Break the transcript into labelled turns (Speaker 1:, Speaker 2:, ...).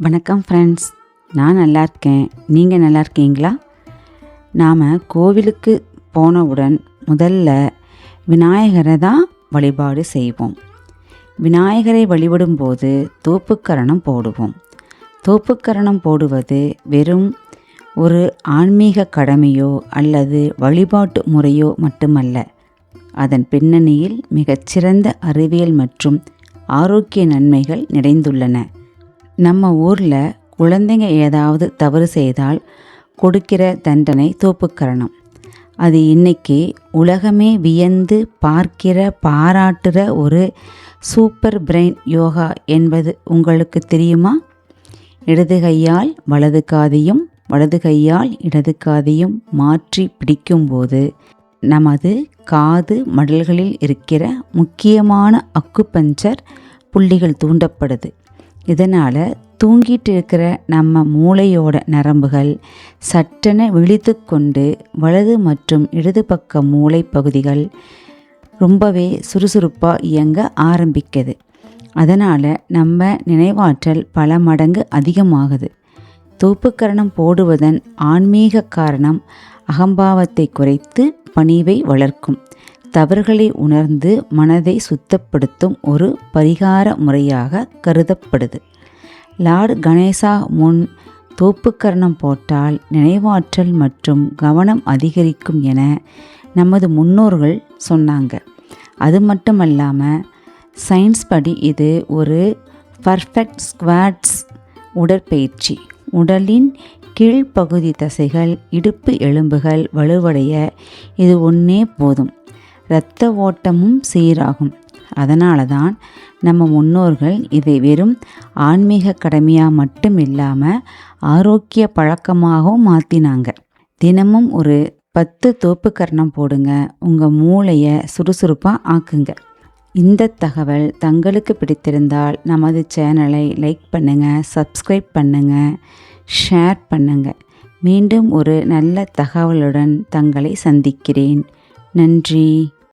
Speaker 1: வணக்கம் ஃப்ரெண்ட்ஸ், நான் நல்லா இருக்கேன். நீங்கள் நல்லா இருக்கீங்களா? நாம் கோவிலுக்கு போனவுடன் முதல்ல விநாயகரை தான் வழிபாடு செய்வோம். விநாயகரை வழிபடும்போது தோப்புக்கரணம் போடுவோம். தோப்புக்கரணம் போடுவது வெறும் ஒரு ஆன்மீக கடமையோ அல்லது வழிபாட்டு முறையோ மட்டுமல்ல. அதன் பின்னணியில் மிகச்சிறந்த அறிவியல் மற்றும் ஆரோக்கிய நன்மைகள் நிறைந்துள்ளன. நம்ம ஊரில் குழந்தைங்க ஏதாவது தவறு செய்தால் கொடுக்கிற தண்டனை தோப்புக்கரணம். அது இன்னைக்கு உலகமே வியந்து பாராட்டுற ஒரு சூப்பர் பிரெயின் யோகா என்பது உங்களுக்கு தெரியுமா? இடது கையால் வலது காதையும் வலது கையால் இடது காதையும் மாற்றி பிடிக்கும்போது நமது காது மடல்களில் இருக்கிற முக்கியமான அக்குபஞ்சர் புள்ளிகள் தூண்டப்படுது. இதனால் தூங்கிட்டு இருக்கிற நம்ம மூளையோட நரம்புகள் சட்டென விழித்து கொண்டு வலது மற்றும் இடது பக்க மூளை பகுதிகள் ரொம்பவே சுறுசுறுப்பாக இயங்க ஆரம்பிக்குது. அதனால் நம்ம நினைவாற்றல் பல மடங்கு அதிகமாகுது. தோப்புக்கரணம் போடுவதன் ஆன்மீக காரணம் அகம்பாவத்தை குறைத்து பணிவை வளர்க்கும், தவறுகளை உணர்ந்து மனதை சுத்தப்படுத்தும் ஒரு பரிகார முறையாக கருதப்படுது. லார்ட் கணேசா முன் தோப்புக்கரணம் போட்டால் நினைவாற்றல் மற்றும் கவனம் அதிகரிக்கும் என நமது முன்னோர்கள் சொன்னாங்க. அது மட்டுமல்லாமல் சயின்ஸ் படி இது ஒரு பர்ஃபெக்ட் ஸ்குவாட்ஸ் உடற்பயிற்சி. உடலின் கீழ்ப்பகுதி தசைகள், இடுப்பு எலும்புகள் வலுவடைய இது ஒன்றே போதும். இரத்த ஓட்டமும் சீராகும். அதனால தான் நம்ம முன்னோர்கள் இதை வெறும் ஆன்மீக கடமையாக மட்டும் இல்லாமல் ஆரோக்கிய பழக்கமாகவும் மாற்றினாங்க. தினமும் ஒரு 10 தோப்புக்கரணம் போடுங்க. உங்கள் மூளையை சுறுசுறுப்பாக ஆக்குங்க. இந்த தகவல் தங்களுக்கு பிடித்திருந்தால் நமது சேனலை லைக் பண்ணுங்கள், சப்ஸ்கிரைப் பண்ணுங்கள், ஷேர் பண்ணுங்கள். மீண்டும் ஒரு நல்ல தகவலுடன் தங்களை சந்திக்கிறேன். நன்றி.